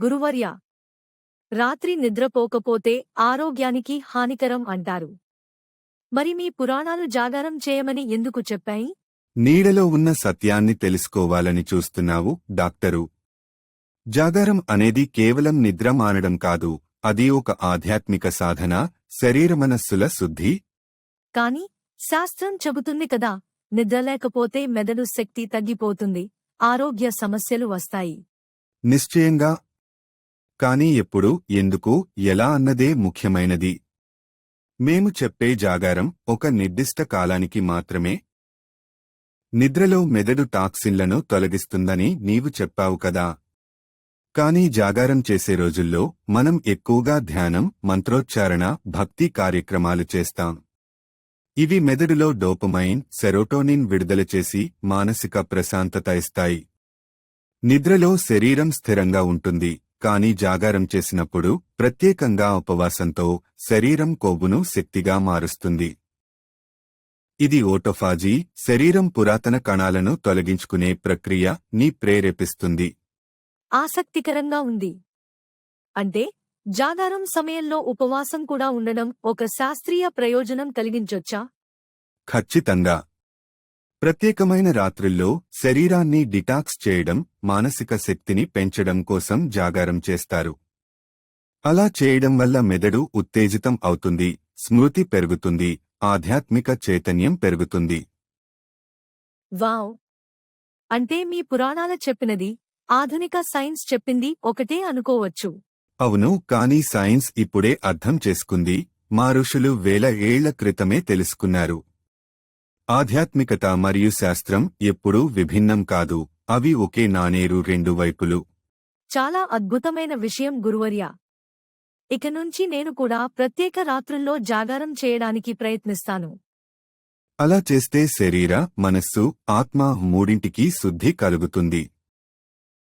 గురువర్య, రాత్రి నిద్రపోకపోతే ఆరోగ్యానికి హానికరం అంటారు. మరి మీ పురాణాలు జాగారం చేయమని ఎందుకు చెప్పాయి? నీడలో ఉన్న సత్యాన్ని తెలుసుకోవాలని చూస్తున్నావు, డాక్టరు. జాగారం అనేది కేవలం నిద్ర మానడం కాదు, అది ఒక ఆధ్యాత్మిక సాధన, శరీరమనస్సుల శుద్ధి. కాని శాస్త్రం చెబుతుంది కదా, నిద్రలేకపోతే మెదడు శక్తి తగ్గిపోతుంది, ఆరోగ్య సమస్యలు వస్తాయి. నిశ్చయంగా. కాని ఎప్పుడు, ఎందుకు, ఎలా అన్నదే ముఖ్యమైనది. మేము చెప్పే జాగారం ఒక నిర్దిష్ట కాలానికి మాత్రమే. నిద్రలో మెదడు టాక్సిన్లను తొలగిస్తుందని నీవు చెప్పావు కదా. కానీ జాగారం చేసే రోజుల్లో మనం ఎక్కువగా ధ్యానం, మంత్రోచ్చారణ, భక్తి కార్యక్రమాలు చేస్తాం. ఇవి మెదడులో డోపమైన్, సెరోటోనిన్ విడుదల చేసి మానసిక ప్రశాంతత ఇస్తాయి. నిద్రలో శరీరం స్థిరంగా ఉంటుంది, కాని జాగారం చేసినప్పుడు, ప్రత్యేకంగా ఉపవాసంతో, శరీరం కొవ్వును శక్తిగా మారుస్తుంది. ఇది ఓటోఫాజీ, శరీరం పురాతన కణాలను తొలగించుకునే ప్రక్రియ ని ప్రేరేపిస్తుంది. ఆసక్తికరంగా ఉంది. అంటే జాగారం సమయంలో ఉపవాసం కూడా ఉండడం ఒక శాస్త్రీయ ప్రయోజనం కలిగించొచ్చా? ఖచ్చితంగా. ప్రత్యేకమైన రాత్రుల్లో శరీరాన్ని డిటాక్స్ చేయడం, మానసిక శక్తిని పెంచడం కోసం జాగారం చేస్తారు. అలా చేయడం వల్ల మెదడు ఉత్తేజితం అవుతుంది, స్మృతి పెరుగుతుంది, ఆధ్యాత్మిక చైతన్యం పెరుగుతుంది. వావ్! అంటే మీ పురాణాల చెప్పినది, ఆధునిక సైన్స్ చెప్పింది ఒకటే అనుకోవచ్చు. అవును, కానీ సైన్స్ ఇప్పుడే అర్థం చేసుకుంది, మా ఋషులు వేల ఏళ్ల క్రితమే తెలుసుకున్నారు. ఆధ్యాత్మికత మరియు శాస్త్రం ఎప్పుడూ విభిన్నం కాదు, అవి ఒకే నాణేరు రెండు వైపులు. చాలా అద్భుతమైన విషయం గురువర్య. ఇక నుంచి నేను కూడా ప్రత్యేక రాత్రుల్లో జాగారం చేయడానికి ప్రయత్నిస్తాను. అలా చేస్తే శరీర, మనస్సు, ఆత్మ మూడింటికీ శుద్ధి కలుగుతుంది.